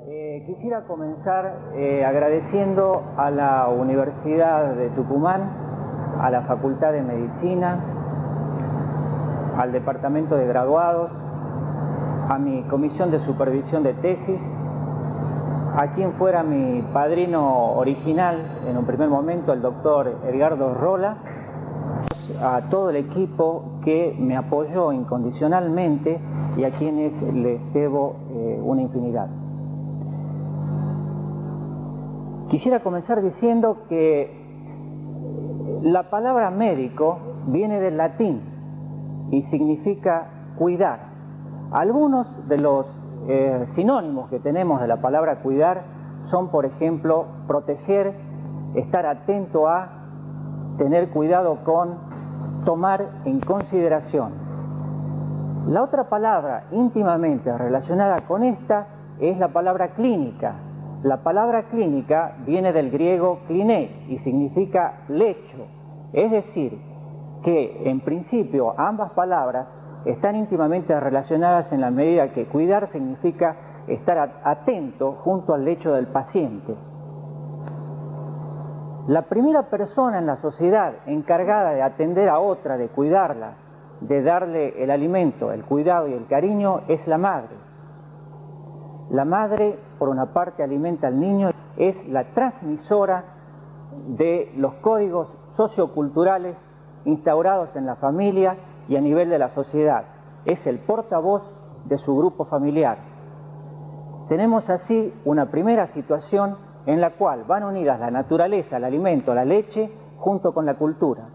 Quisiera comenzar agradeciendo a la Universidad de Tucumán, a la Facultad de Medicina, al Departamento de Graduados, a mi comisión de supervisión de tesis, a quien fuera mi padrino original en un primer momento, el doctor Edgardo Rola, a todo el equipo que me apoyó incondicionalmente y a quienes les debo una infinidad. Quisiera comenzar diciendo que la palabra médico viene del latín y significa cuidar. Algunos de los sinónimos que tenemos de la palabra cuidar son, por ejemplo, proteger, estar atento a, tener cuidado con, tomar en consideración. La otra palabra íntimamente relacionada con esta es la palabra clínica. La palabra clínica viene del griego kliné y significa lecho, es decir, que en principio ambas palabras están íntimamente relacionadas en la medida que cuidar significa estar atento junto al lecho del paciente. La primera persona en la sociedad encargada de atender a otra, de cuidarla, de darle el alimento, el cuidado y el cariño es la madre. La madre, por una parte, alimenta al niño, es la transmisora de los códigos socioculturales instaurados en la familia y a nivel de la sociedad. Es el portavoz de su grupo familiar. Tenemos así una primera situación en la cual van unidas la naturaleza, el alimento, la leche, junto con la cultura.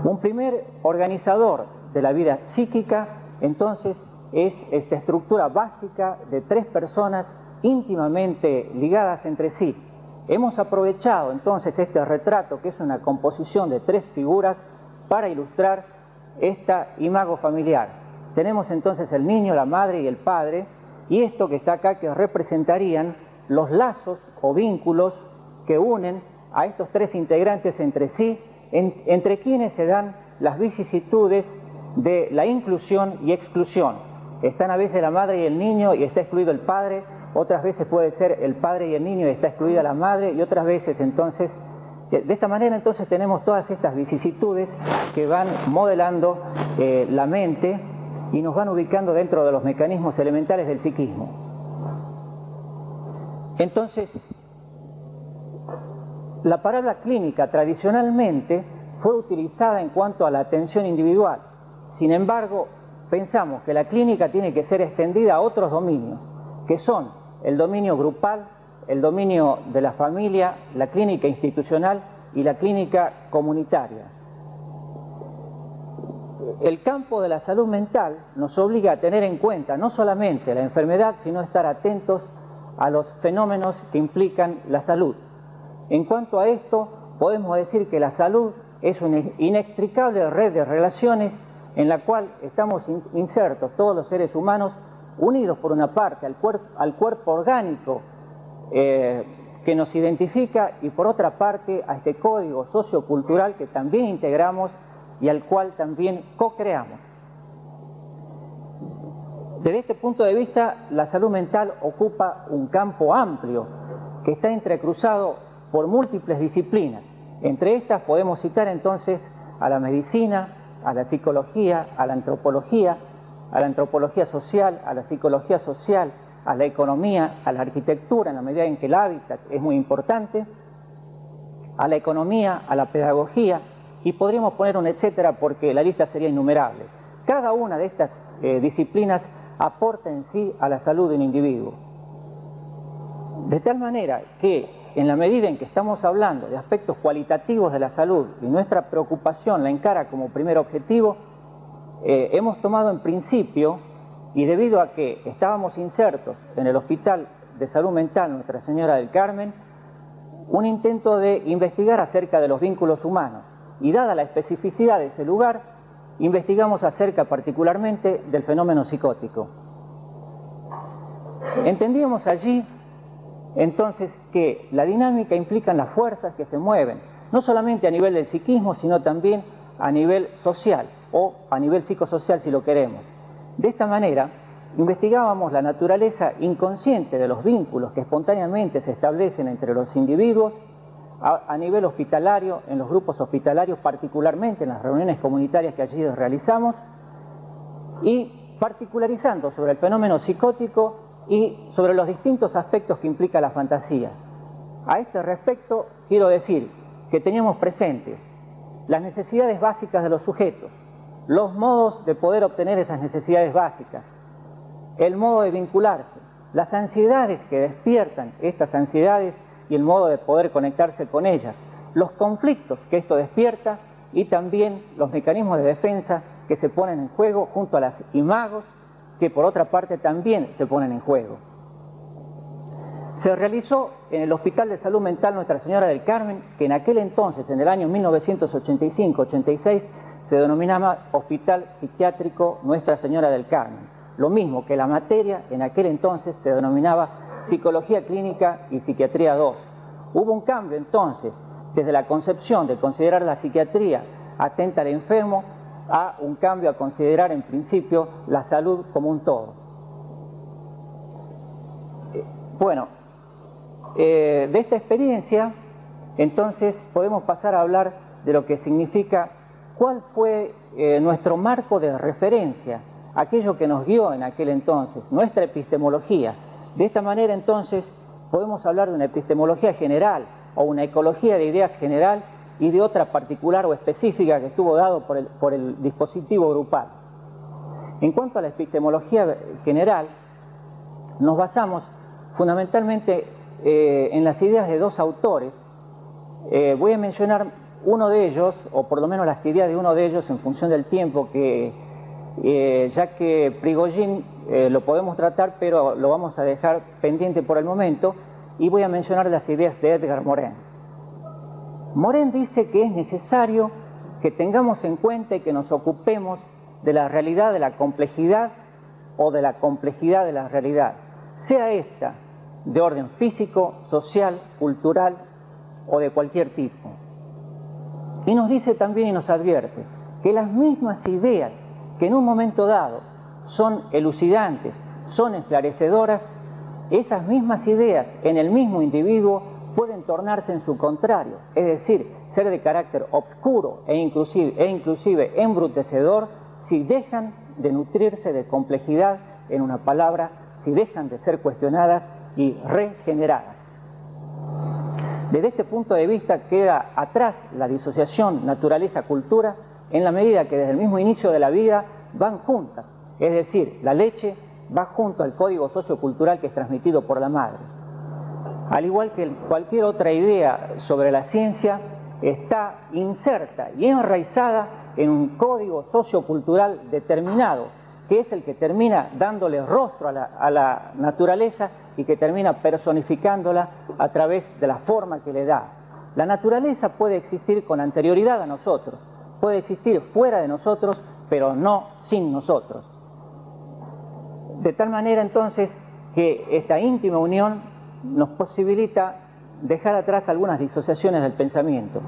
Un primer organizador de la vida psíquica, entonces, es esta estructura básica de tres personas íntimamente ligadas entre sí. Hemos aprovechado entonces este retrato, que es una composición de tres figuras, para ilustrar esta imago familiar. Tenemos entonces el niño, la madre y el padre, y esto que está acá que representarían los lazos o vínculos que unen a estos tres integrantes entre sí, entre quienes se dan las vicisitudes de la inclusión y exclusión. Están a veces la madre y el niño y está excluido el padre, otras veces puede ser el padre y el niño y está excluida la madre, y otras veces entonces, de esta manera entonces tenemos todas estas vicisitudes que van modelando la mente y nos van ubicando dentro de los mecanismos elementales del psiquismo. Entonces, la palabra clínica tradicionalmente fue utilizada en cuanto a la atención individual. Sin embargo, pensamos que la clínica tiene que ser extendida a otros dominios, que son el dominio grupal, el dominio de la familia, la clínica institucional y la clínica comunitaria. El campo de la salud mental nos obliga a tener en cuenta no solamente la enfermedad, sino estar atentos a los fenómenos que implican la salud. En cuanto a esto, podemos decir que la salud es una inextricable red de relaciones en la cual estamos insertos todos los seres humanos, unidos por una parte al cuerpo orgánico que nos identifica y por otra parte a este código sociocultural que también integramos y al cual también co-creamos. Desde este punto de vista, la salud mental ocupa un campo amplio que está entrecruzado por múltiples disciplinas. Entre estas podemos citar entonces a la medicina, a la psicología, a la antropología social, a la psicología social, a la economía, a la arquitectura, en la medida en que el hábitat es muy importante, a la economía, a la pedagogía, y podríamos poner un etcétera porque la lista sería innumerable. Cada una de estas disciplinas aporta en sí a la salud de un individuo. De tal manera que en la medida en que estamos hablando de aspectos cualitativos de la salud y nuestra preocupación la encara como primer objetivo, hemos tomado en principio, y debido a que estábamos insertos en el Hospital de Salud Mental Nuestra Señora del Carmen, un intento de investigar acerca de los vínculos humanos. Y dada la especificidad de ese lugar, investigamos acerca particularmente del fenómeno psicótico. Entendíamos allí entonces que la dinámica implica las fuerzas que se mueven, no solamente a nivel del psiquismo, sino también a nivel social o a nivel psicosocial si lo queremos. De esta manera, investigábamos la naturaleza inconsciente de los vínculos que espontáneamente se establecen entre los individuos a nivel hospitalario, en los grupos hospitalarios, particularmente en las reuniones comunitarias que allí realizamos, y particularizando sobre el fenómeno psicótico y sobre los distintos aspectos que implica la fantasía. A este respecto, quiero decir que teníamos presentes las necesidades básicas de los sujetos, los modos de poder obtener esas necesidades básicas, el modo de vincularse, las ansiedades que despiertan estas ansiedades y el modo de poder conectarse con ellas, los conflictos que esto despierta y también los mecanismos de defensa que se ponen en juego junto a las imagos que por otra parte también se ponen en juego. Se realizó en el Hospital de Salud Mental Nuestra Señora del Carmen, que en aquel entonces, en el año 1985-86, se denominaba Hospital Psiquiátrico Nuestra Señora del Carmen. Lo mismo que la materia en aquel entonces se denominaba Psicología Clínica y Psiquiatría 2. Hubo un cambio entonces, desde la concepción de considerar la psiquiatría atenta al enfermo, a un cambio a considerar en principio la salud como un todo. Bueno, de esta experiencia, entonces podemos pasar a hablar de lo que significa, cuál fue nuestro marco de referencia, aquello que nos guió en aquel entonces, nuestra epistemología. De esta manera, entonces, podemos hablar de una epistemología general o una ecología de ideas general y de otra particular o específica que estuvo dado por el dispositivo grupal. En cuanto a la epistemología general, nos basamos fundamentalmente en las ideas de dos autores. Voy a mencionar uno de ellos, o por lo menos las ideas de uno de ellos en función del tiempo, que ya que Prigogine lo podemos tratar, pero lo vamos a dejar pendiente por el momento, y voy a mencionar las ideas de Edgar Morin. Morin dice que es necesario que tengamos en cuenta y que nos ocupemos de la realidad de la complejidad o de la complejidad de la realidad, sea esta de orden físico, social, cultural o de cualquier tipo. Y nos dice también y nos advierte que las mismas ideas que en un momento dado son elucidantes, son esclarecedoras, esas mismas ideas en el mismo individuo pueden tornarse en su contrario, es decir, ser de carácter obscuro e inclusive embrutecedor si dejan de nutrirse de complejidad, en una palabra, si dejan de ser cuestionadas y regeneradas. Desde este punto de vista queda atrás la disociación naturaleza-cultura en la medida que desde el mismo inicio de la vida van juntas, es decir, la leche va junto al código sociocultural que es transmitido por la madre. Al igual que cualquier otra idea sobre la ciencia, está inserta y enraizada en un código sociocultural determinado, que es el que termina dándole rostro a la naturaleza y que termina personificándola a través de la forma que le da. La naturaleza puede existir con anterioridad a nosotros, puede existir fuera de nosotros, pero no sin nosotros. De tal manera entonces que esta íntima unión nos posibilita dejar atrás algunas disociaciones del pensamiento.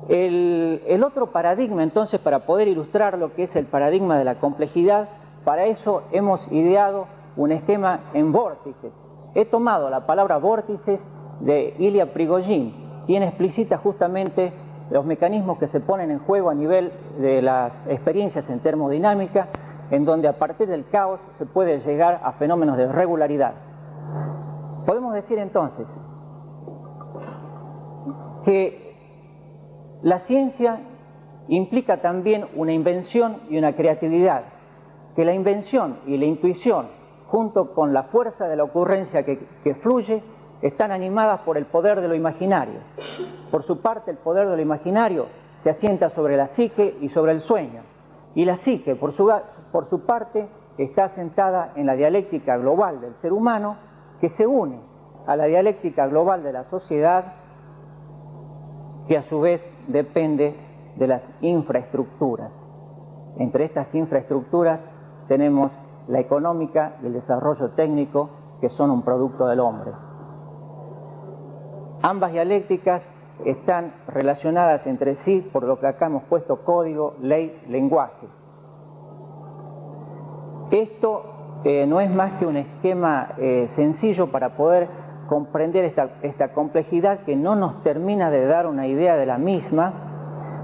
El otro paradigma entonces, para poder ilustrar lo que es el paradigma de la complejidad, para eso hemos ideado un esquema en vórtices. He tomado la palabra vórtices de Ilya Prigogine, quien explicita justamente los mecanismos que se ponen en juego a nivel de las experiencias en termodinámica, en donde a partir del caos se puede llegar a fenómenos de regularidad. Podemos decir entonces que la ciencia implica también una invención y una creatividad, que la invención y la intuición, junto con la fuerza de la ocurrencia que fluye, están animadas por el poder de lo imaginario. Por su parte, el poder de lo imaginario se asienta sobre la psique y sobre el sueño, y la psique, por su parte, está asentada en la dialéctica global del ser humano, que se une a la dialéctica global de la sociedad, que a su vez depende de las infraestructuras. Entre estas infraestructuras tenemos la económica y el desarrollo técnico, que son un producto del hombre. Ambas dialécticas están relacionadas entre sí por lo que acá hemos puesto código, ley, lenguaje. Esto no es más que un esquema sencillo para poder comprender esta complejidad que no nos termina de dar una idea de la misma.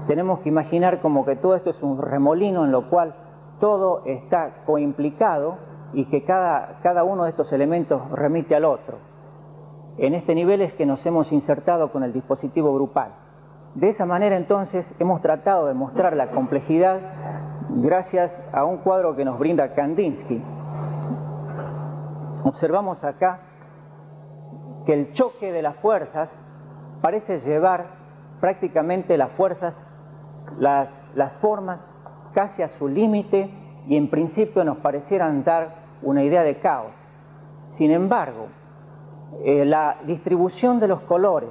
Tenemos que imaginar como que todo esto es un remolino en lo cual todo está coimplicado y que cada uno de estos elementos remite al otro. En este nivel es que nos hemos insertado con el dispositivo grupal. De esa manera entonces hemos tratado de mostrar la complejidad gracias a un cuadro que nos brinda Kandinsky. Observamos acá que el choque de las fuerzas parece llevar prácticamente las fuerzas, las formas casi a su límite y en principio nos parecieran dar una idea de caos. Sin embargo, la distribución de los colores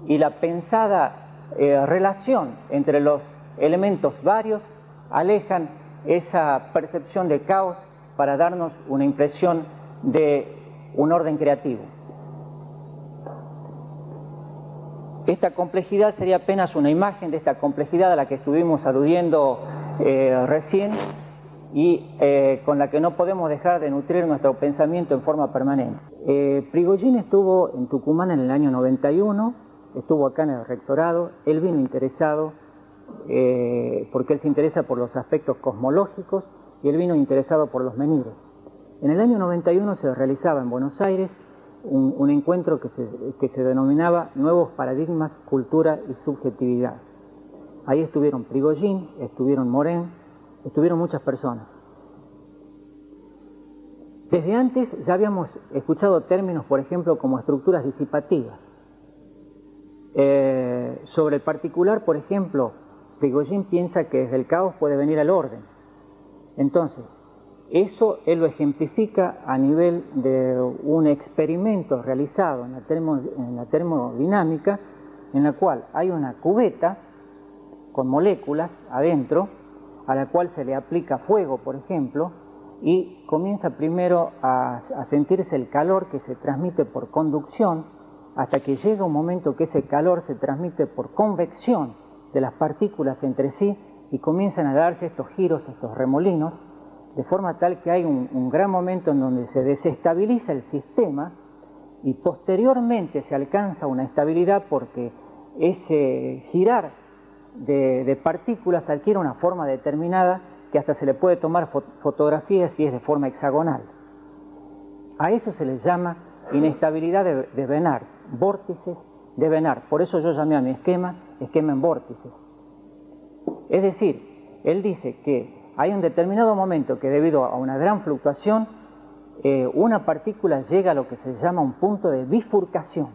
y la pensada relación entre los elementos varios alejan esa percepción de caos para darnos una impresión de un orden creativo. Esta complejidad sería apenas una imagen de esta complejidad a la que estuvimos aludiendo recién y con la que no podemos dejar de nutrir nuestro pensamiento en forma permanente. Prigogine estuvo en Tucumán en el año 91, estuvo acá en el rectorado. Él vino interesado porque él se interesa por los aspectos cosmológicos y él vino interesado por los menires. En el año 91 se realizaba en Buenos Aires un encuentro que se denominaba Nuevos Paradigmas, Cultura y Subjetividad. Ahí estuvieron Prigogine, estuvieron Morin, estuvieron muchas personas. Desde antes ya habíamos escuchado términos, por ejemplo, como estructuras disipativas. Sobre el particular, por ejemplo, Prigogine piensa que desde el caos puede venir al orden. Entonces, eso él lo ejemplifica a nivel de un experimento realizado en la termodinámica, en la cual hay una cubeta con moléculas adentro, a la cual se le aplica fuego, por ejemplo, y comienza primero a sentirse el calor que se transmite por conducción, hasta que llega un momento que ese calor se transmite por convección de las partículas entre sí y comienzan a darse estos giros, estos remolinos, de forma tal que hay un gran momento en donde se desestabiliza el sistema y posteriormente se alcanza una estabilidad porque ese girar de partículas adquiere una forma determinada que hasta se le puede tomar fotografías si es de forma hexagonal. A eso se le llama inestabilidad de Bénard, vórtices de Bénard. Por eso yo llamé a mi esquema en vórtices. Es decir, él dice que hay un determinado momento que debido a una gran fluctuación, una partícula llega a lo que se llama un punto de bifurcación.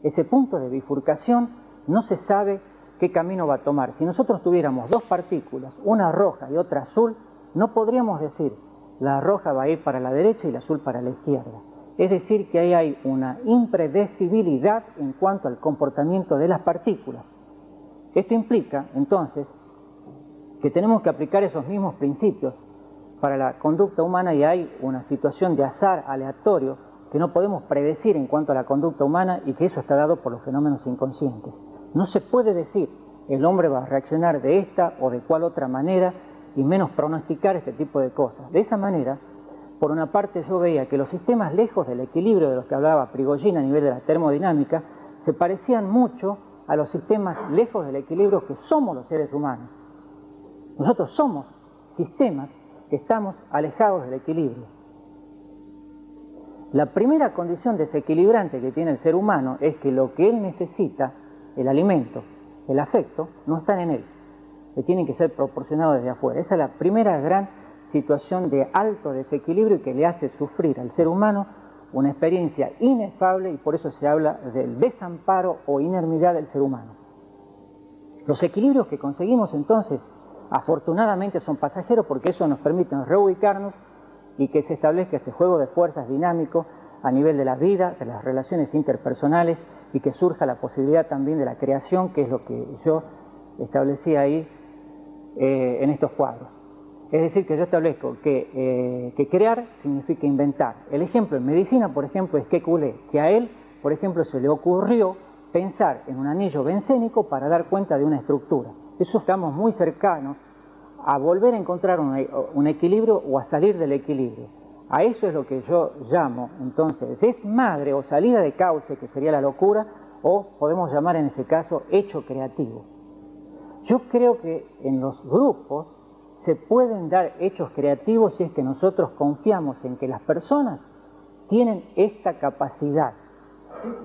Ese punto de bifurcación no se sabe qué camino va a tomar. Si nosotros tuviéramos dos partículas, una roja y otra azul, no podríamos decir la roja va a ir para la derecha y la azul para la izquierda. Es decir, que ahí hay una impredecibilidad en cuanto al comportamiento de las partículas. Esto implica, entonces, que tenemos que aplicar esos mismos principios para la conducta humana y hay una situación de azar aleatorio que no podemos predecir en cuanto a la conducta humana y que eso está dado por los fenómenos inconscientes. No se puede decir el hombre va a reaccionar de esta o de cual otra manera y menos pronosticar este tipo de cosas. De esa manera, por una parte yo veía que los sistemas lejos del equilibrio de los que hablaba Prigogine a nivel de la termodinámica se parecían mucho a los sistemas lejos del equilibrio que somos los seres humanos. Nosotros somos sistemas que estamos alejados del equilibrio. La primera condición desequilibrante que tiene el ser humano es que lo que él necesita, el alimento, el afecto, no están en él. Le tienen que ser proporcionados desde afuera. Esa es la primera gran situación de alto desequilibrio y que le hace sufrir al ser humano una experiencia inefable y por eso se habla del desamparo o inermidad del ser humano. Los equilibrios que conseguimos entonces afortunadamente son pasajeros porque eso nos permite reubicarnos y que se establezca este juego de fuerzas dinámico a nivel de la vida, de las relaciones interpersonales y que surja la posibilidad también de la creación, que es lo que yo establecí ahí en estos cuadros. Es decir, que yo establezco que crear significa inventar. El ejemplo en medicina, por ejemplo, es Kekulé, que a él, por ejemplo, se le ocurrió pensar en un anillo bencénico para dar cuenta de una estructura. Eso estamos muy cercanos a volver a encontrar un equilibrio o a salir del equilibrio. A eso es lo que yo llamo, entonces, desmadre o salida de cauce, que sería la locura, o podemos llamar en ese caso hecho creativo. Yo creo que en los grupos se pueden dar hechos creativos si es que nosotros confiamos en que las personas tienen esta capacidad.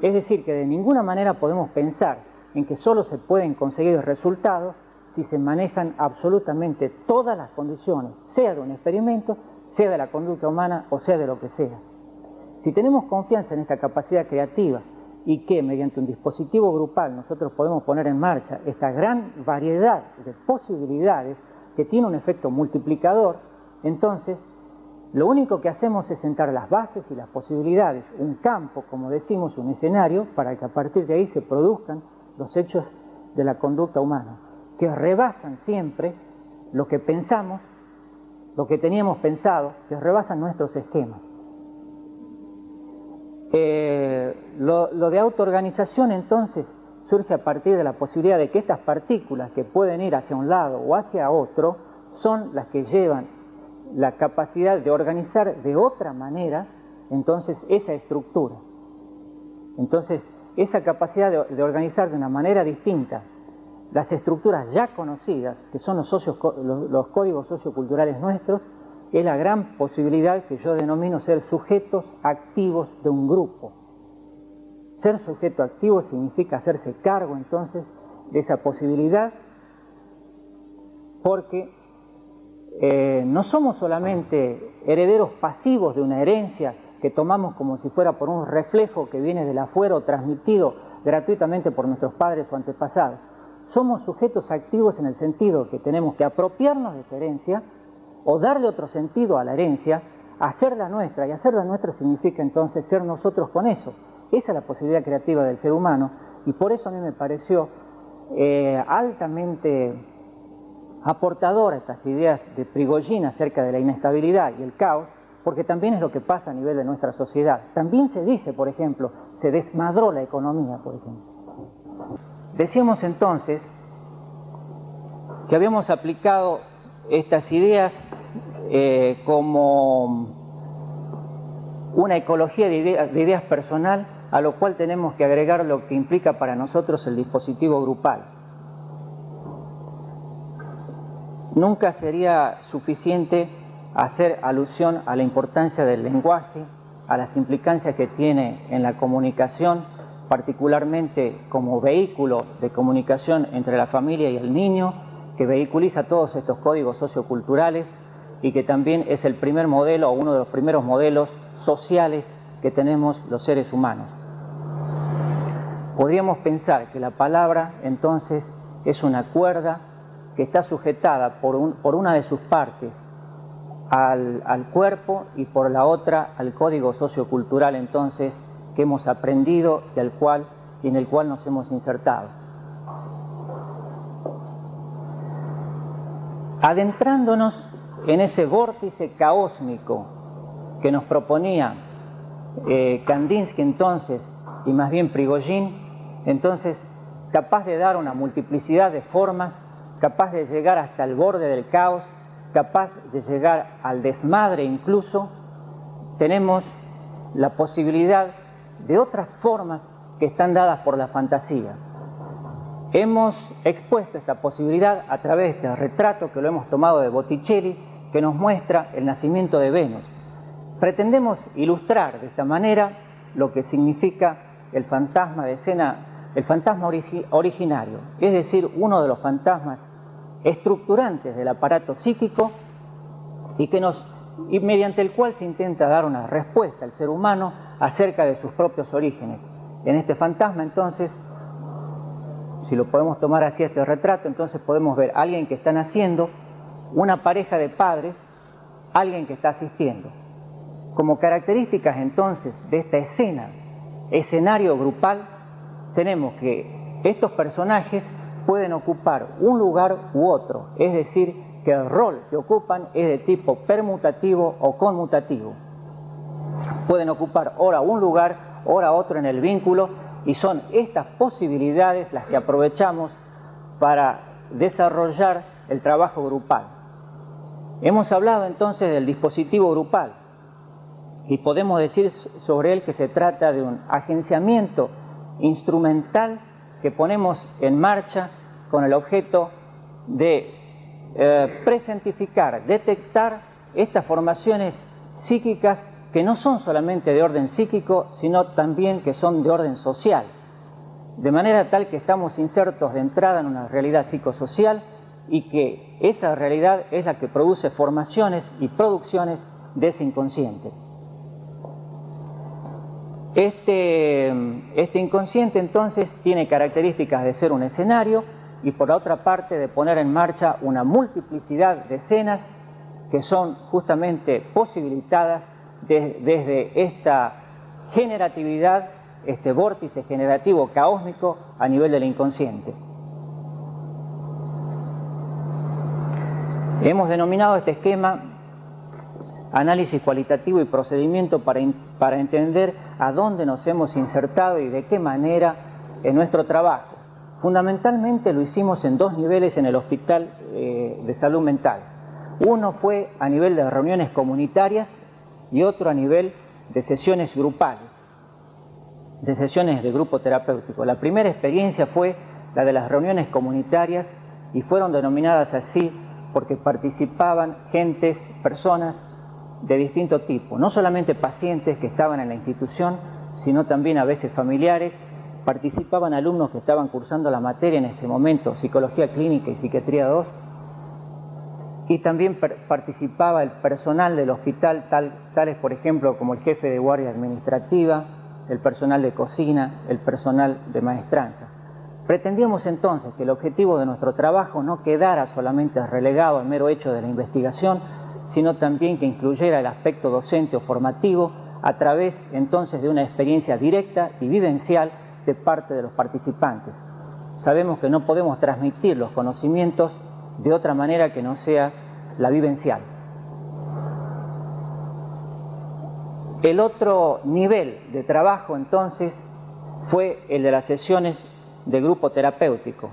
Es decir, que de ninguna manera podemos pensar en que solo se pueden conseguir resultados si se manejan absolutamente todas las condiciones, sea de un experimento, sea de la conducta humana o sea de lo que sea. Si tenemos confianza en esta capacidad creativa y que mediante un dispositivo grupal nosotros podemos poner en marcha esta gran variedad de posibilidades que tiene un efecto multiplicador, entonces lo único que hacemos es sentar las bases y las posibilidades, un campo, como decimos, un escenario, para que a partir de ahí se produzcan los hechos de la conducta humana, que rebasan siempre lo que pensamos, lo que teníamos pensado, que rebasan nuestros esquemas. Lo de autoorganización entonces surge a partir de la posibilidad de que estas partículas que pueden ir hacia un lado o hacia otro son las que llevan la capacidad de organizar de otra manera entonces esa estructura. Entonces esa capacidad de organizar de una manera distinta las estructuras ya conocidas, que son los códigos socioculturales nuestros, es la gran posibilidad que yo denomino ser sujetos activos de un grupo. Ser sujeto activo significa hacerse cargo entonces de esa posibilidad, porque no somos solamente herederos pasivos de una herencia que tomamos como si fuera por un reflejo que viene del afuera o transmitido gratuitamente por nuestros padres o antepasados. Somos sujetos activos en el sentido que tenemos que apropiarnos de esa herencia o darle otro sentido a la herencia, hacerla nuestra, y hacerla nuestra significa entonces ser nosotros con eso. Esa es la posibilidad creativa del ser humano, y por eso a mí me pareció altamente aportadora estas ideas de Prigogine acerca de la inestabilidad y el caos, porque también es lo que pasa a nivel de nuestra sociedad. También se dice, por ejemplo, se desmadró la economía, por ejemplo. Decíamos entonces que habíamos aplicado estas ideas como una ecología de ideas personal, a lo cual tenemos que agregar lo que implica para nosotros el dispositivo grupal. Nunca sería suficiente hacer alusión a la importancia del lenguaje, a las implicancias que tiene en la comunicación, particularmente como vehículo de comunicación entre la familia y el niño, que vehiculiza todos estos códigos socioculturales y que también es el primer modelo o uno de los primeros modelos sociales que tenemos los seres humanos. Podríamos pensar que la palabra entonces es una cuerda que está sujetada por una de sus partes al cuerpo y por la otra al código sociocultural entonces que hemos aprendido y en el cual nos hemos insertado. Adentrándonos en ese vórtice caósmico que nos proponía Kandinsky entonces, y más bien Prigogine, entonces capaz de dar una multiplicidad de formas, capaz de llegar hasta el borde del caos, capaz de llegar al desmadre incluso, tenemos la posibilidad de otras formas que están dadas por la fantasía. Hemos expuesto esta posibilidad a través de este retrato que lo hemos tomado de Botticelli, que nos muestra el nacimiento de Venus. Pretendemos ilustrar de esta manera lo que significa el fantasma de escena, el fantasma originario, es decir, uno de los fantasmas estructurantes del aparato psíquico y mediante el cual se intenta dar una respuesta al ser humano acerca de sus propios orígenes. En este fantasma, entonces, si lo podemos tomar así este retrato, entonces podemos ver a alguien que está naciendo, una pareja de padres, alguien que está asistiendo. Como características entonces de esta escenario grupal, tenemos que estos personajes pueden ocupar un lugar u otro, es decir, que el rol que ocupan es de tipo permutativo o conmutativo. Pueden ocupar ora un lugar, ora otro en el vínculo, y son estas posibilidades las que aprovechamos para desarrollar el trabajo grupal. Hemos hablado entonces del dispositivo grupal y podemos decir sobre él que se trata de un agenciamiento instrumental que ponemos en marcha con el objeto de presentificar, detectar estas formaciones psíquicas que no son solamente de orden psíquico, sino también que son de orden social. De manera tal que estamos insertos de entrada en una realidad psicosocial y que esa realidad es la que produce formaciones y producciones de ese inconsciente. Este inconsciente entonces tiene características de ser un escenario y por otra parte de poner en marcha una multiplicidad de escenas que son justamente posibilitadas desde esta generatividad, este vórtice generativo caósmico a nivel del inconsciente. Hemos denominado este esquema análisis cualitativo y procedimiento para entender a dónde nos hemos insertado y de qué manera en nuestro trabajo. Fundamentalmente lo hicimos en dos niveles en el Hospital de Salud Mental. Uno fue a nivel de reuniones comunitarias y otro a nivel de sesiones grupales, de sesiones de grupo terapéutico. La primera experiencia fue la de las reuniones comunitarias y fueron denominadas así porque participaban personas de distinto tipo, no solamente pacientes que estaban en la institución, sino también a veces familiares. Participaban alumnos que estaban cursando la materia en ese momento, Psicología Clínica y Psiquiatría 2, y también participaba el personal del hospital, tales por ejemplo como el jefe de guardia administrativa, el personal de cocina, el personal de maestranza. Pretendíamos entonces que el objetivo de nuestro trabajo no quedara solamente relegado al mero hecho de la investigación, sino también que incluyera el aspecto docente o formativo a través entonces de una experiencia directa y vivencial de parte de los participantes. Sabemos que no podemos transmitir los conocimientos de otra manera que no sea la vivencial. El otro nivel de trabajo entonces fue el de las sesiones de grupo terapéutico.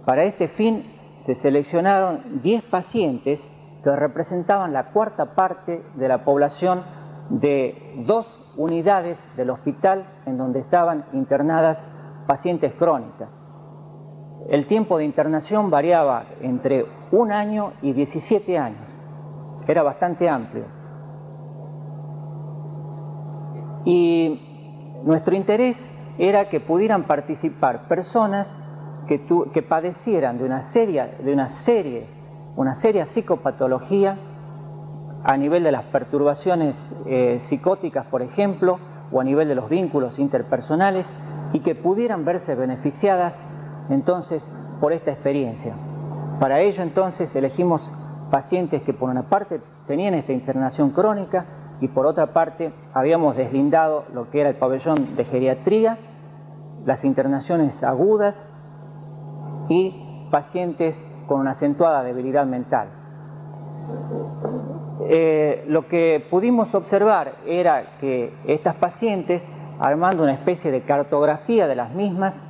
Para este fin se seleccionaron 10 pacientes que representaban la cuarta parte de la población de 2 unidades del hospital en donde estaban internadas pacientes crónicas. El tiempo de internación variaba entre 1 año y 17 años. Era bastante amplio. Y nuestro interés era que pudieran participar personas que padecieran de una seria psicopatología a nivel de las perturbaciones psicóticas, por ejemplo, o a nivel de los vínculos interpersonales, y que pudieran verse beneficiadas entonces por esta experiencia. Para ello entonces elegimos pacientes que por una parte tenían esta internación crónica y por otra parte habíamos deslindado lo que era el pabellón de geriatría, las internaciones agudas y pacientes con una acentuada debilidad mental. Lo que pudimos observar era que estas pacientes, armando una especie de cartografía de las mismas,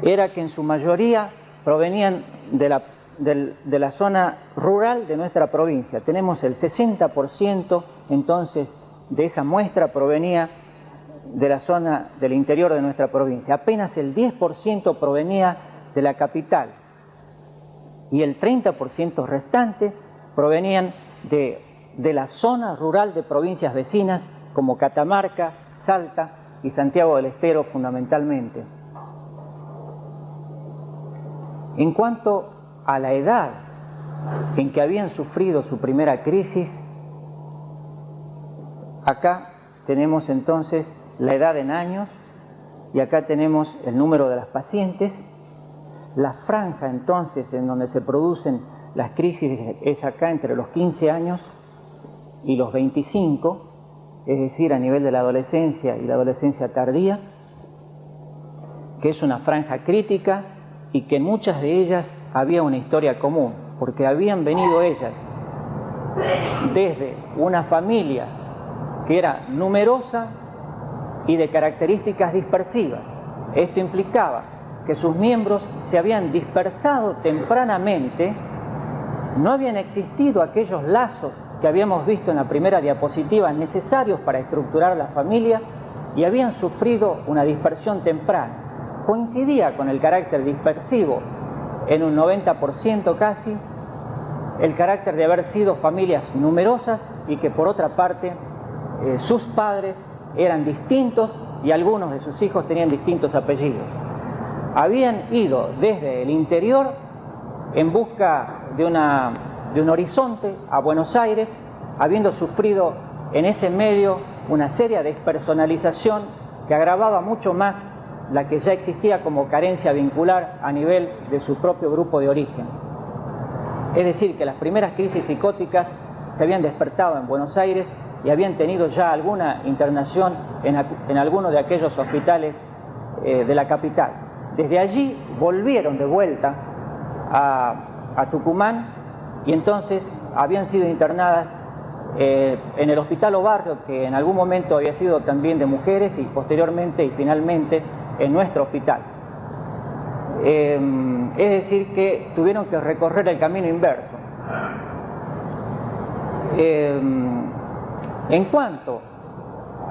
era que en su mayoría provenían de la zona rural de nuestra provincia. Tenemos el 60% entonces de esa muestra provenía de la zona del interior de nuestra provincia. Apenas el 10% provenía de la capital y el 30% restante provenían de la zona rural de provincias vecinas como Catamarca, Salta y Santiago del Estero fundamentalmente. En cuanto a la edad en que habían sufrido su primera crisis, acá tenemos entonces la edad en años y acá tenemos el número de las pacientes. La franja entonces en donde se producen las crisis es acá entre los 15 años y los 25, es decir, a nivel de la adolescencia y la adolescencia tardía, que es una franja crítica y que en muchas de ellas había una historia común, porque habían venido ellas desde una familia que era numerosa y de características dispersivas. Esto implicaba que sus miembros se habían dispersado tempranamente no habían existido aquellos lazos que habíamos visto en la primera diapositiva necesarios para estructurar la familia y habían sufrido una dispersión temprana. Coincidía con el carácter dispersivo en un 90% casi, el carácter de haber sido familias numerosas y que por otra parte sus padres eran distintos y algunos de sus hijos tenían distintos apellidos. Habían ido desde el interior en busca de un horizonte a Buenos Aires, habiendo sufrido en ese medio una seria despersonalización que agravaba mucho más la que ya existía como carencia vincular a nivel de su propio grupo de origen. Es decir, que las primeras crisis psicóticas se habían despertado en Buenos Aires y habían tenido ya alguna internación en alguno de aquellos hospitales de la capital. Desde allí volvieron de vuelta a Tucumán y entonces habían sido internadas en el Hospital Obarrio, que en algún momento había sido también de mujeres y posteriormente y finalmente en nuestro hospital. Es decir, que tuvieron que recorrer el camino inverso. En cuanto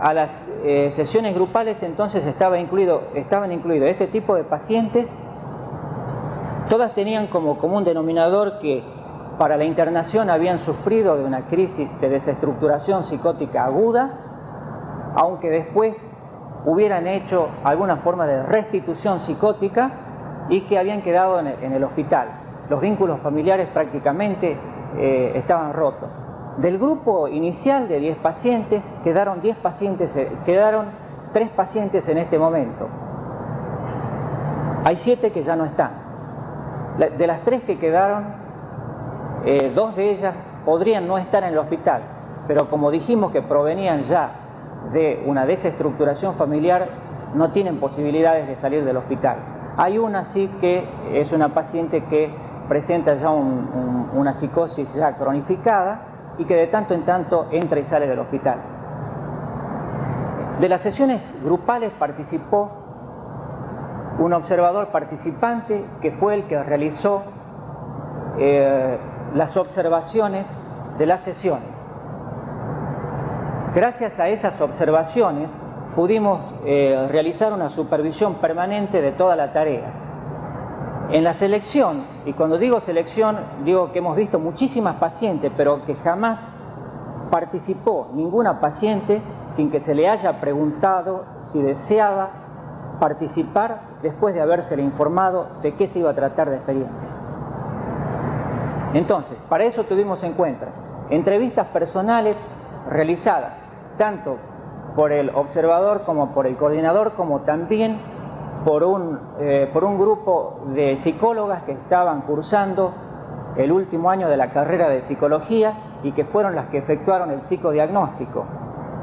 a las sesiones grupales, entonces estaban incluidos este tipo de pacientes. Todas tenían como común denominador que para la internación habían sufrido de una crisis de desestructuración psicótica aguda, aunque después hubieran hecho alguna forma de restitución psicótica y que habían quedado en el hospital. Los vínculos familiares prácticamente estaban rotos. Del grupo inicial de 10 pacientes, quedaron 3 pacientes en este momento. Hay 7 que ya no están. De las 3 que quedaron, 2 de ellas podrían no estar en el hospital, pero como dijimos que provenían ya de una desestructuración familiar, no tienen posibilidades de salir del hospital. Hay una sí que es una paciente que presenta ya una psicosis ya cronificada y que de tanto en tanto entra y sale del hospital. De las sesiones grupales participó un observador participante que fue el que realizó las observaciones de las sesiones. Gracias a esas observaciones pudimos realizar una supervisión permanente de toda la tarea. En la selección, y cuando digo selección, digo que hemos visto muchísimas pacientes, pero que jamás participó ninguna paciente sin que se le haya preguntado si deseaba participar después de habérsele informado de qué se iba a tratar de experiencia. Entonces, para eso tuvimos en cuenta entrevistas personales realizadas tanto por el observador como por el coordinador, como también por un grupo de psicólogas que estaban cursando el último año de la carrera de psicología y que fueron las que efectuaron el psicodiagnóstico.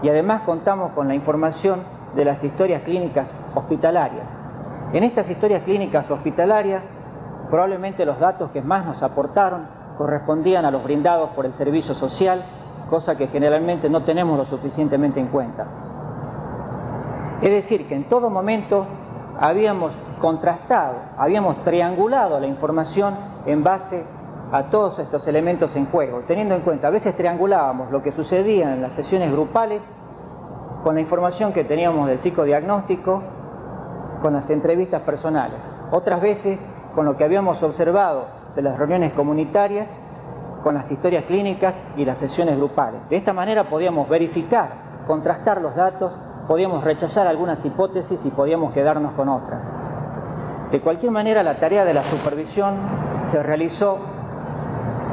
Y además contamos con la información de las historias clínicas hospitalarias. En estas historias clínicas hospitalarias, probablemente los datos que más nos aportaron correspondían a los brindados por el servicio social, cosa que generalmente no tenemos lo suficientemente en cuenta. Es decir, que en todo momento habíamos contrastado, habíamos triangulado la información en base a todos estos elementos en juego, teniendo en cuenta, a veces triangulábamos lo que sucedía en las sesiones grupales con la información que teníamos del psicodiagnóstico, con las entrevistas personales, otras veces con lo que habíamos observado de las reuniones comunitarias, con las historias clínicas y las sesiones grupales. De esta manera podíamos verificar, contrastar los datos, podíamos rechazar algunas hipótesis y podíamos quedarnos con otras. De cualquier manera, la tarea de la supervisión se realizó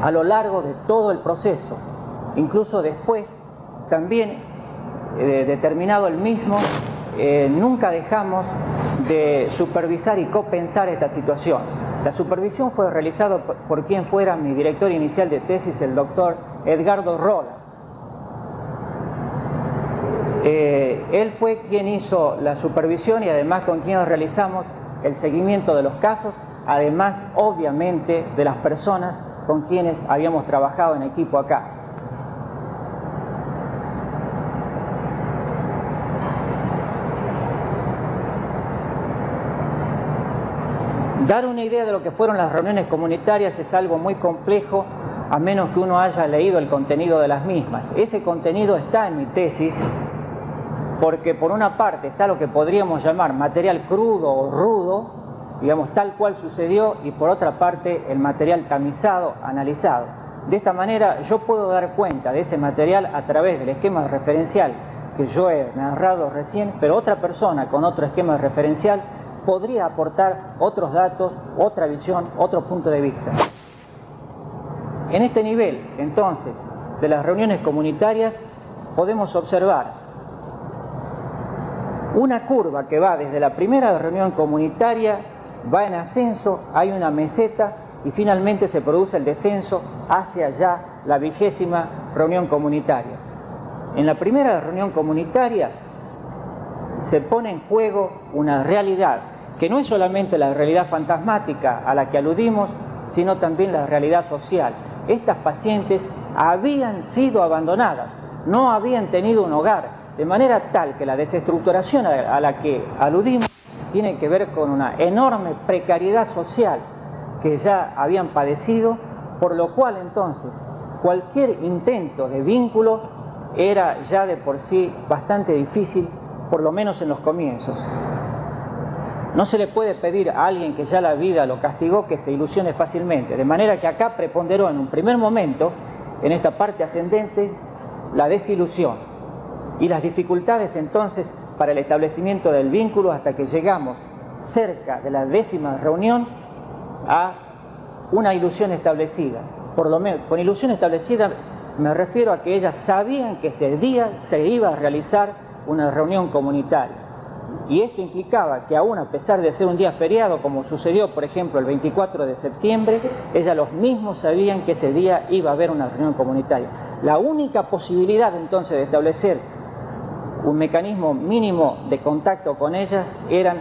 a lo largo de todo el proceso, incluso después, también determinado el mismo, nunca dejamos de supervisar y copensar esta situación. La supervisión fue realizada por quien fuera mi director inicial de tesis, el doctor Edgardo Rola. Él fue quien hizo la supervisión y además con quien realizamos el seguimiento de los casos, además obviamente de las personas con quienes habíamos trabajado en equipo acá. Dar una idea de lo que fueron las reuniones comunitarias es algo muy complejo a menos que uno haya leído el contenido de las mismas. Ese contenido está en mi tesis, porque por una parte está lo que podríamos llamar material crudo o rudo, digamos tal cual sucedió, y por otra parte el material tamizado, analizado. De esta manera yo puedo dar cuenta de ese material a través del esquema referencial que yo he narrado recién, pero otra persona con otro esquema referencial podría aportar otros datos, otra visión, otro punto de vista. En este nivel, entonces, de las reuniones comunitarias, podemos observar una curva que va desde la primera reunión comunitaria, va en ascenso, hay una meseta y finalmente se produce el descenso hacia ya la 20ª reunión comunitaria. En la primera reunión comunitaria se pone en juego una realidad que no es solamente la realidad fantasmática a la que aludimos, sino también la realidad social. Estas pacientes habían sido abandonadas, no habían tenido un hogar, de manera tal que la desestructuración a la que aludimos tiene que ver con una enorme precariedad social que ya habían padecido, por lo cual entonces cualquier intento de vínculo era ya de por sí bastante difícil, por lo menos en los comienzos. No se le puede pedir a alguien que ya la vida lo castigó que se ilusione fácilmente, de manera que acá preponderó en un primer momento, en esta parte ascendente, la desilusión y las dificultades entonces para el establecimiento del vínculo hasta que llegamos cerca de la 10ª reunión a una ilusión establecida. Por lo menos, con ilusión establecida me refiero a que ellas sabían que ese día se iba a realizar una reunión comunitaria. Y esto implicaba que aún a pesar de ser un día feriado, como sucedió por ejemplo el 24 de septiembre, ellas los mismos sabían que ese día iba a haber una reunión comunitaria. La única posibilidad entonces de establecer un mecanismo mínimo de contacto con ellas era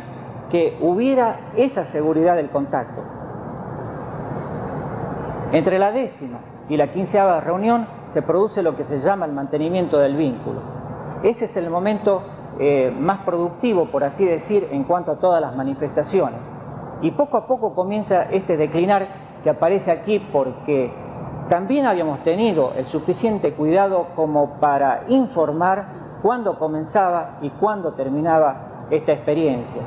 que hubiera esa seguridad del contacto. Entre la 10ª y la 15ª reunión se produce lo que se llama el mantenimiento del vínculo. Ese es el momento más productivo, por así decir, en cuanto a todas las manifestaciones. Y poco a poco comienza este declinar que aparece aquí porque también habíamos tenido el suficiente cuidado como para informar cuándo comenzaba y cuándo terminaba esta experiencia.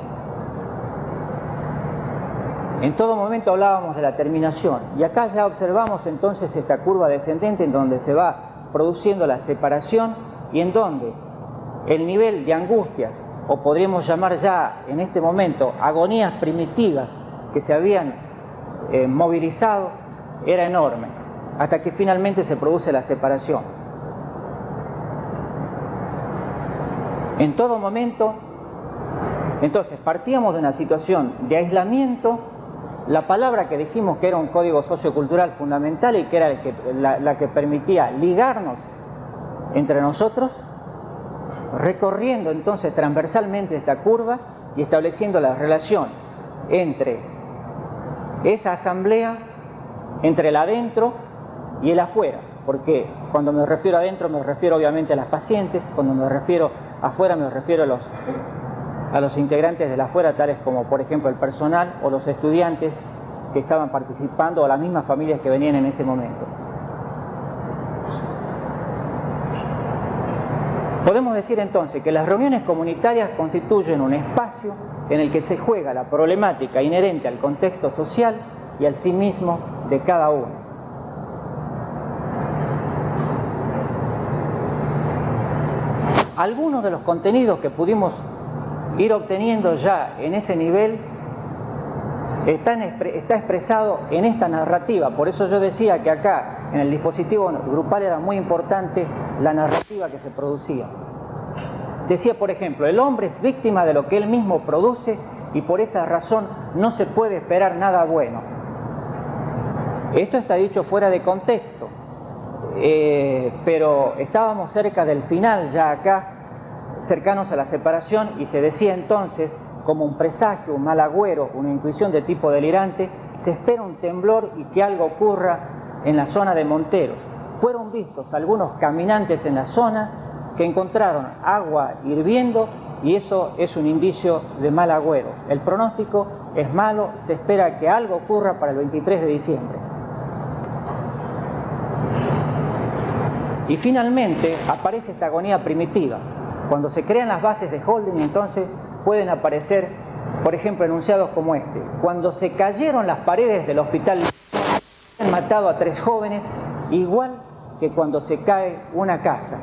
En todo momento hablábamos de la terminación y acá ya observamos entonces esta curva descendente en donde se va produciendo la separación y en donde el nivel de angustias, o podríamos llamar ya en este momento agonías primitivas que se habían movilizado, era enorme, hasta que finalmente se produce la separación. En todo momento, entonces, partíamos de una situación de aislamiento. La palabra que dijimos que era un código sociocultural fundamental y que era la que permitía ligarnos entre nosotros, recorriendo entonces transversalmente esta curva y estableciendo la relación entre esa asamblea, entre el adentro y el afuera, porque cuando me refiero a adentro me refiero obviamente a las pacientes, cuando me refiero afuera me refiero a los integrantes de la afuera, tales como por ejemplo el personal o los estudiantes que estaban participando o las mismas familias que venían en ese momento. Podemos decir entonces que las reuniones comunitarias constituyen un espacio en el que se juega la problemática inherente al contexto social y al sí mismo de cada uno. Algunos de los contenidos que pudimos ir obteniendo ya en ese nivel está expresado en esta narrativa. Por eso yo decía que acá en el dispositivo grupal era muy importante la narrativa que se producía. Decía, por ejemplo, el hombre es víctima de lo que él mismo produce y por esa razón no se puede esperar nada bueno. Esto está dicho fuera de contexto, pero estábamos cerca del final ya acá, cercanos a la separación, y se decía entonces, como un presagio, un mal agüero, una intuición de tipo delirante, se espera un temblor y que algo ocurra en la zona de Monteros. Fueron vistos algunos caminantes en la zona que encontraron agua hirviendo y eso es un indicio de mal agüero. El pronóstico es malo, se espera que algo ocurra para el 23 de diciembre. Y finalmente aparece esta agonía primitiva. Cuando se crean las bases de holding, entonces pueden aparecer, por ejemplo, enunciados como este: cuando se cayeron las paredes del hospital, han matado a 3 jóvenes, igual que cuando se cae una casa.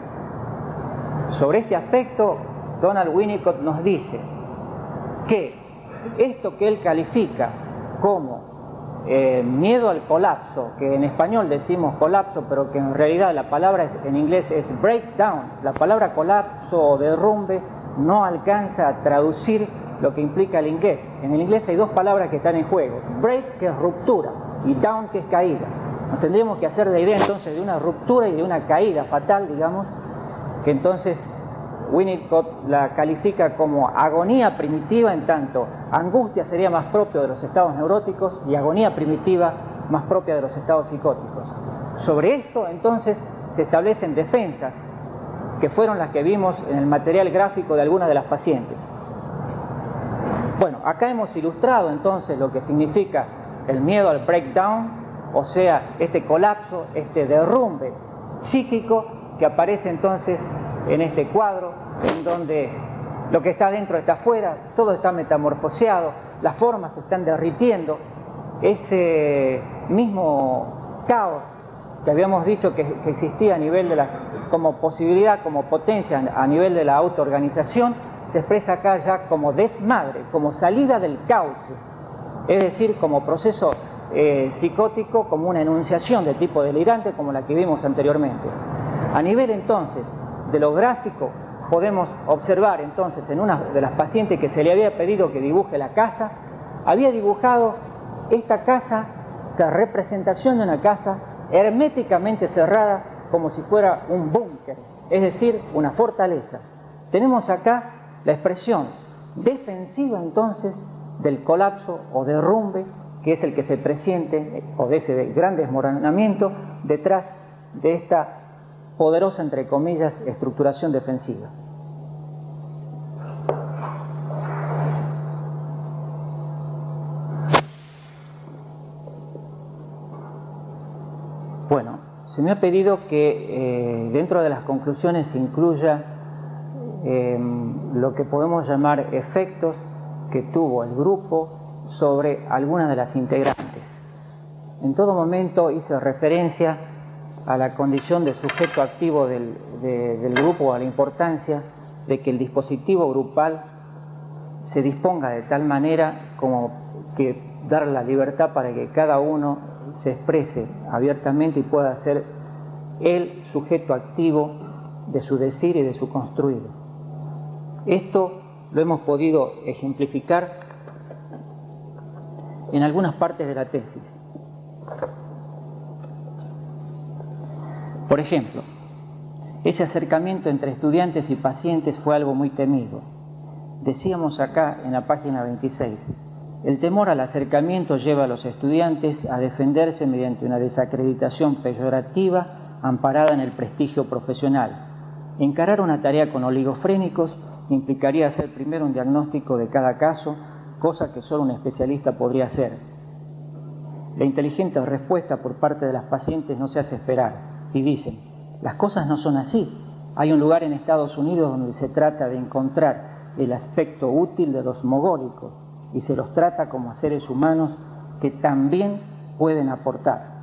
Sobre este aspecto, Donald Winnicott nos dice que esto que él califica como miedo al colapso, que en español decimos colapso, pero que en realidad la palabra en inglés es breakdown, la palabra colapso o derrumbe no alcanza a traducir lo que implica el inglés. En el inglés hay 2 palabras que están en juego: break, que es ruptura, y down, que es caída. Nos tendríamos que hacer la idea entonces de una ruptura y de una caída fatal, digamos, que entonces Winnicott la califica como agonía primitiva, en tanto angustia sería más propio de los estados neuróticos y agonía primitiva más propia de los estados psicóticos. Sobre esto entonces se establecen defensas que fueron las que vimos en el material gráfico de algunas de las pacientes. Bueno, acá hemos ilustrado entonces lo que significa el miedo al breakdown, o sea, este colapso, este derrumbe psíquico que aparece entonces en este cuadro, en donde lo que está dentro está afuera, todo está metamorfoseado, las formas se están derritiendo. Ese mismo caos que habíamos dicho que existía a nivel de como posibilidad, como potencia a nivel de la autoorganización, se expresa acá ya como desmadre, como salida del cauce, es decir, como proceso psicótico, como una enunciación de tipo delirante como la que vimos anteriormente. A nivel entonces de lo gráfico, podemos observar entonces en una de las pacientes que se le había pedido que dibuje la casa, había dibujado esta casa, la representación de una casa herméticamente cerrada, como si fuera un búnker, es decir, una fortaleza. Tenemos acá la expresión defensiva entonces del colapso o derrumbe, que es el que se presiente, o de ese gran desmoronamiento, detrás de esta poderosa, entre comillas, estructuración defensiva. Bueno, se me ha pedido que dentro de las conclusiones se incluya lo que podemos llamar efectos que tuvo el grupo sobre algunas de las integrantes. En todo momento hice referencia a la condición de sujeto activo del grupo, a la importancia de que el dispositivo grupal se disponga de tal manera como que dar la libertad para que cada uno se exprese abiertamente y pueda ser el sujeto activo de su decir y de su construir. Esto lo hemos podido ejemplificar en algunas partes de la tesis. Por ejemplo, ese acercamiento entre estudiantes y pacientes fue algo muy temido. Decíamos acá en la página 26, el temor al acercamiento lleva a los estudiantes a defenderse mediante una desacreditación peyorativa amparada en el prestigio profesional. Encarar una tarea con oligofrénicos implicaría hacer primero un diagnóstico de cada caso, cosa que solo un especialista podría hacer. La inteligente respuesta por parte de las pacientes no se hace esperar y dicen, las cosas no son así. Hay un lugar en Estados Unidos donde se trata de encontrar el aspecto útil de los mogólicos y se los trata como a seres humanos que también pueden aportar.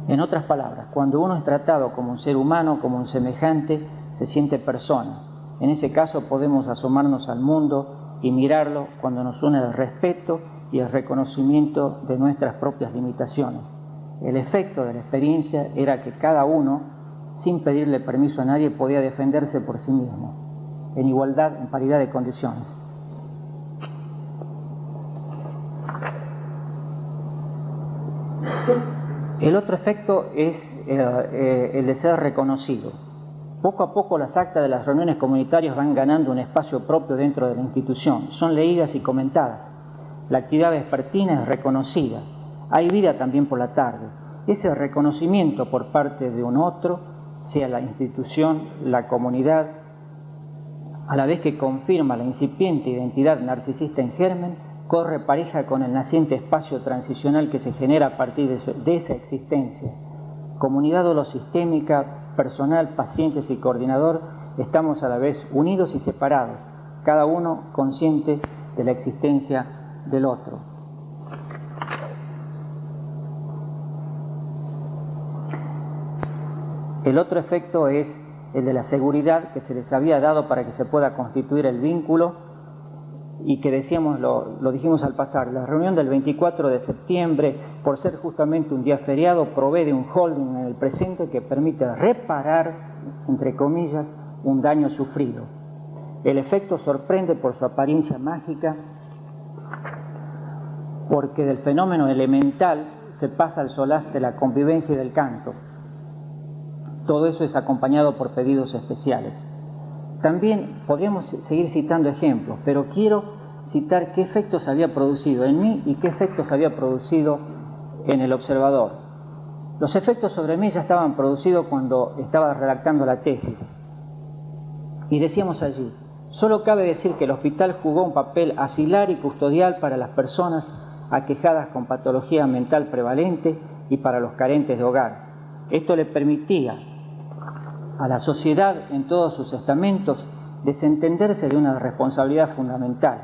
En otras palabras, cuando uno es tratado como un ser humano, como un semejante, se siente persona. En ese caso podemos asomarnos al mundo y mirarlo cuando nos une el respeto y el reconocimiento de nuestras propias limitaciones. El efecto de la experiencia era que cada uno, sin pedirle permiso a nadie, podía defenderse por sí mismo, en igualdad, en paridad de condiciones. El otro efecto es el de ser reconocido. Poco a poco las actas de las reuniones comunitarias van ganando un espacio propio dentro de la institución. Son leídas y comentadas. La actividad vespertina es reconocida. Hay vida también por la tarde. Ese reconocimiento por parte de un otro, sea la institución, la comunidad, a la vez que confirma la incipiente identidad narcisista en germen, corre pareja con el naciente espacio transicional que se genera a partir de esa existencia. comunidad holosistémica, personal, pacientes y coordinador, estamos a la vez unidos y separados, cada uno consciente de la existencia del otro. El otro efecto es el de la seguridad que se les había dado para que se pueda constituir el vínculo y que decíamos, lo dijimos al pasar, la reunión del 24 de septiembre, por ser justamente un día feriado, provee de un holding en el presente que permite reparar, entre comillas, un daño sufrido. El efecto sorprende por su apariencia mágica, porque del fenómeno elemental se pasa al solaz de la convivencia y del canto. Todo eso es acompañado por pedidos especiales. También podríamos seguir citando ejemplos, pero quiero citar qué efectos había producido en mí y qué efectos había producido en el observador. Los efectos sobre mí ya estaban producidos cuando estaba redactando la tesis. Y decíamos allí, solo cabe decir que el hospital jugó un papel asilar y custodial para las personas aquejadas con patología mental prevalente y para los carentes de hogar. Esto le permitía a la sociedad en todos sus estamentos desentenderse de una responsabilidad fundamental,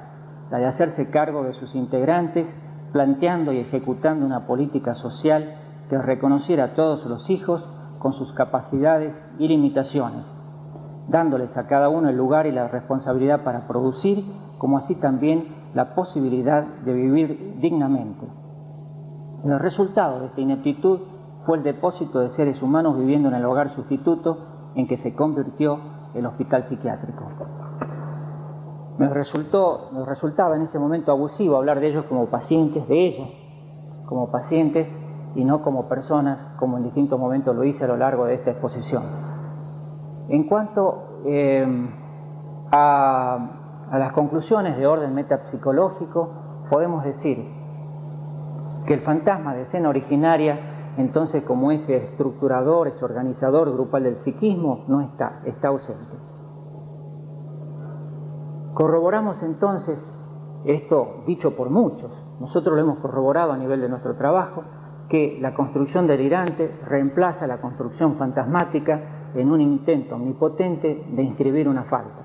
la de hacerse cargo de sus integrantes, planteando y ejecutando una política social que reconociera a todos los hijos con sus capacidades y limitaciones, dándoles a cada uno el lugar y la responsabilidad para producir, como así también la posibilidad de vivir dignamente. El resultado de esta ineptitud fue el depósito de seres humanos viviendo en el hogar sustituto en que se convirtió el hospital psiquiátrico. Me resultaba en ese momento abusivo hablar de ellos como pacientes, de ellas como pacientes y no como personas, como en distintos momentos lo hice a lo largo de esta exposición. En cuanto a las conclusiones de orden metapsicológico, podemos decir que el fantasma de escena originaria, entonces como ese estructurador, ese organizador grupal del psiquismo, no está ausente. Corroboramos entonces esto dicho por muchos, nosotros lo hemos corroborado a nivel de nuestro trabajo, que la construcción delirante reemplaza la construcción fantasmática en un intento omnipotente de inscribir una falta.